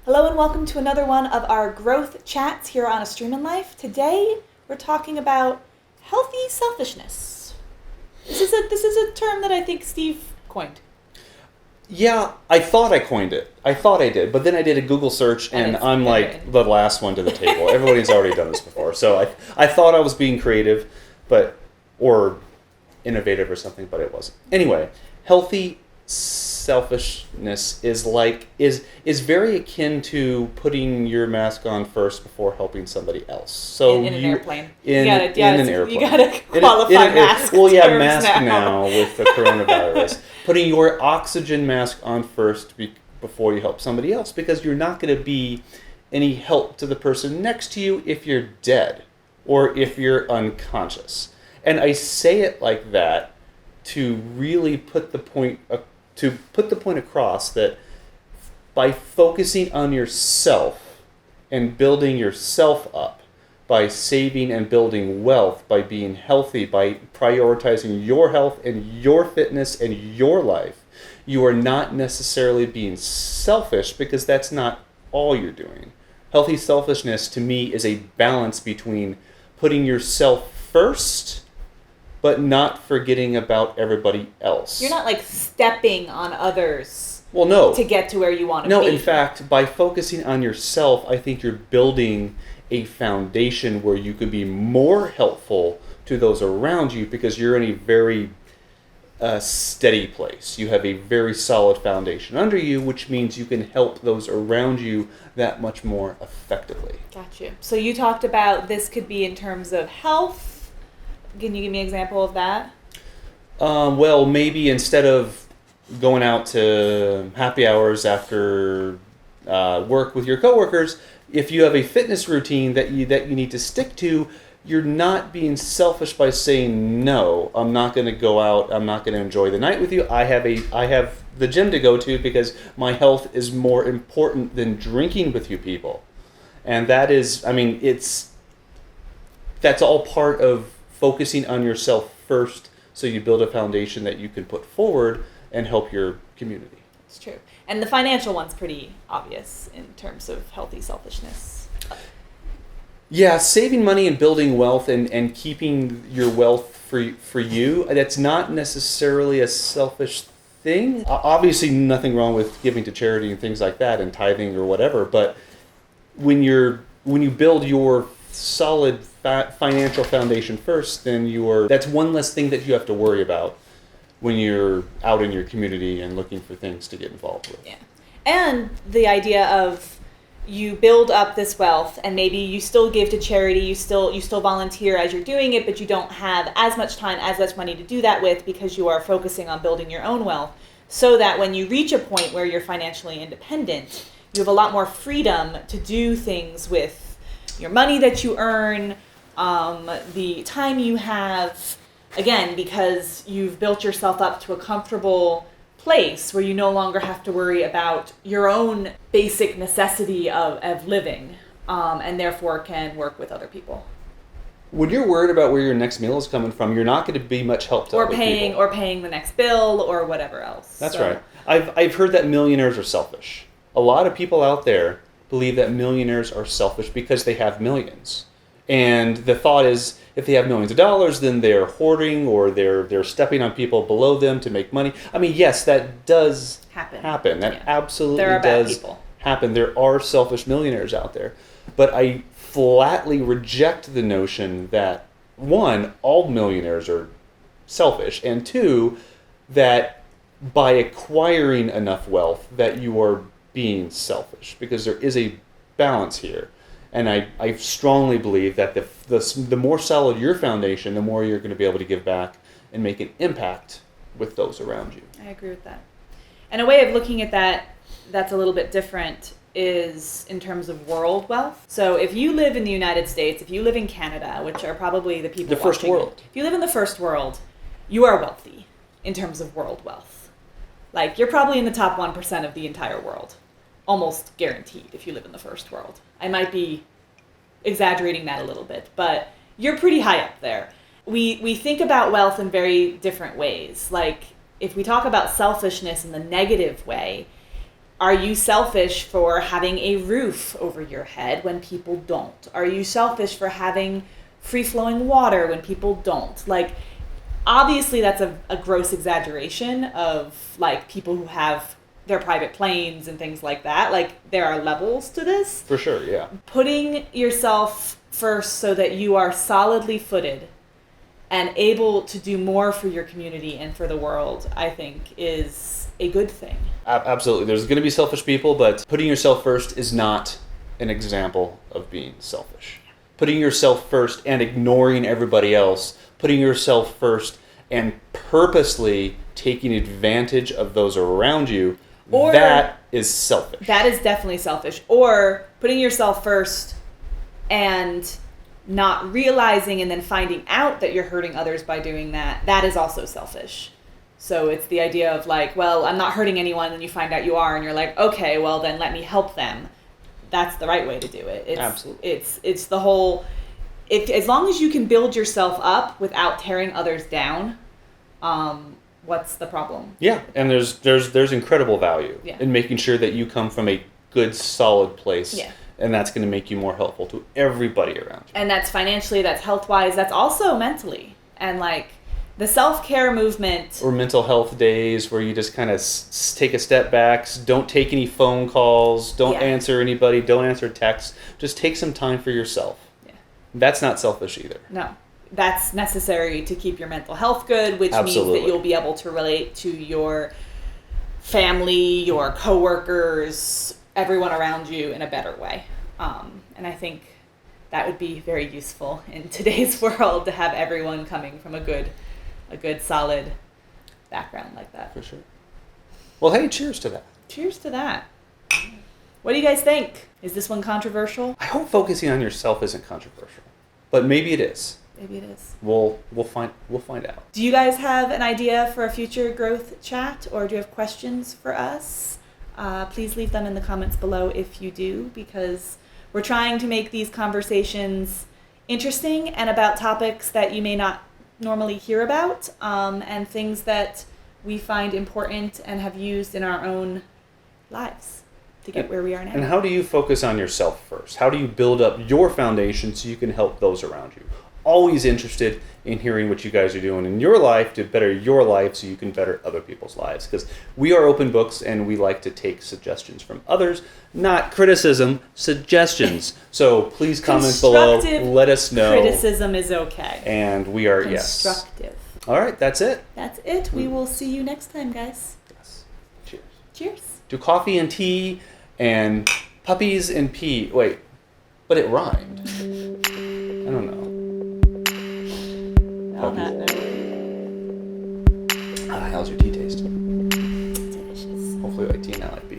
Hello and welcome to another one of our growth chats here on A Stream in Life. Today we're talking about healthy selfishness. This is a term that I think Steve coined. Yeah, I thought I coined it. I thought I did, but then I did a Google search and I'm like the last one to the table. Everybody's already done this before. So I thought I was being creative, or innovative or something, but it wasn't. Anyway, healthy selfishness is very akin to putting your mask on first before helping somebody else. So in an airplane. In an airplane. You gotta qualify mask. Well, yeah, mask now with the coronavirus. Putting your oxygen mask on first before you help somebody else, because you're not going to be any help to the person next to you if you're dead or if you're unconscious. And I say it like that to really put the point across that by focusing on yourself and building yourself up, by saving and building wealth, by being healthy, by prioritizing your health and your fitness and your life, you are not necessarily being selfish, because that's not all you're doing. Healthy selfishness to me is a balance between putting yourself first but not forgetting about everybody else. You're not like stepping on others. Well, no. To get to where you want to be. No, in fact, by focusing on yourself, I think you're building a foundation where you could be more helpful to those around you, because you're in a very steady place. You have a very solid foundation under you, which means you can help those around you that much more effectively. Got you. So you talked about this could be in terms of health. Can you give me an example of that? Well, maybe instead of going out to happy hours after work with your coworkers, if you have a fitness routine that you need to stick to, you're not being selfish by saying, no, I'm not going to go out, I'm not going to enjoy the night with you. I have the gym to go to because my health is more important than drinking with you people. And that's all part of focusing on yourself first, so you build a foundation that you can put forward and help your community. It's true. And the financial one's pretty obvious in terms of healthy selfishness. Yeah, saving money and building wealth and keeping your wealth for you, that's not necessarily a selfish thing. Obviously, nothing wrong with giving to charity and things like that and tithing or whatever, but when you build your solid financial foundation first, then that's one less thing that you have to worry about when you're out in your community and looking for things to get involved with. Yeah. And the idea of you build up this wealth and maybe you still give to charity, you still volunteer as you're doing it, but you don't have as much time, as much money to do that with, because you are focusing on building your own wealth, so that when you reach a point where you're financially independent, you have a lot more freedom to do things with your money that you earn, the time you have, again, because you've built yourself up to a comfortable place where you no longer have to worry about your own basic necessity of living, and therefore can work with other people. When you're worried about where your next meal is coming from, you're not going to be much help to other people. Or paying the next bill or whatever else. That's right. I've heard that millionaires are selfish. A lot of people out there believe that millionaires are selfish because they have millions. And the thought is, if they have millions of dollars, then they're hoarding or they're stepping on people below them to make money. I mean, yes, that does happen. That absolutely does happen. There are selfish millionaires out there. But I flatly reject the notion that, one, all millionaires are selfish, and two, that by acquiring enough wealth that you are being selfish, because there is a balance here. And I strongly believe that the more solid your foundation, the more you're going to be able to give back and make an impact with those around you. I agree with that. And a way of looking at that that's a little bit different is in terms of world wealth. So if you live in the United States, if you live in Canada, which are probably the people the first world. If you live in the first world, you are wealthy in terms of world wealth. Like, you're probably in the top 1% of the entire world. Almost guaranteed if you live in the first world. I might be exaggerating that a little bit, but you're pretty high up there. We think about wealth in very different ways. Like, if we talk about selfishness in the negative way, Are you selfish for having a roof over your head when people don't? Are you selfish for having free-flowing water when people don't? Like, obviously that's a gross exaggeration of, like, people who have their private planes and things like that. Like, there are levels to this. For sure, yeah. Putting yourself first so that you are solidly footed and able to do more for your community and for the world, I think, is a good thing. Absolutely. There's going to be selfish people, but putting yourself first is not an example of being selfish. Putting yourself first and ignoring everybody else, putting yourself first and purposely taking advantage of those around you, or that is selfish. That is definitely selfish. Or putting yourself first and not realizing and then finding out that you're hurting others by doing that, that is also selfish. So it's the idea of like, well, I'm not hurting anyone, and you find out you are, and you're like, okay, well then let me help them. That's the right way to do it. Absolutely. It's the whole, as long as you can build yourself up without tearing others down, what's the problem? Yeah, and there's incredible value Yeah. in making sure that you come from a good, solid place. Yeah. And that's going to make you more helpful to everybody around you. And that's financially, that's health-wise, that's also mentally. And like the self-care movement. Or mental health days where you just kind of take a step back, don't take any phone calls, don't answer anybody, don't answer texts. Just take some time for yourself. Yeah. That's not selfish either. No. That's necessary to keep your mental health good, which Absolutely. means that you'll be able to relate to your family, your coworkers, everyone around you in a better way. And I think that would be very useful in today's world to have everyone coming from a good solid background like that. For sure. Well, hey, cheers to that. Cheers to that. What do you guys think? Is this one controversial? I hope focusing on yourself isn't controversial, but maybe it is. Maybe it is. We'll find out. Do you guys have an idea for a future growth chat, or do you have questions for us? Please leave them in the comments below if you do, because we're trying to make these conversations interesting and about topics that you may not normally hear about, and things that we find important and have used in our own lives to get where we are now. And how do you focus on yourself first? How do you build up your foundation so you can help those around you? Always interested in hearing what you guys are doing in your life to better your life so you can better other people's lives. Because we are open books and we like to take suggestions from others, not criticism, suggestions. So please comment below, let us know. Criticism is okay. And we are, constructive. Yes. All right, that's it. That's it. We will see you next time, guys. Yes. Cheers. Cheers. To coffee and tea and puppies and pee. Wait, but it rhymed. I don't know. On that note. How's your tea taste? Delicious. Hopefully like tea, not like beer.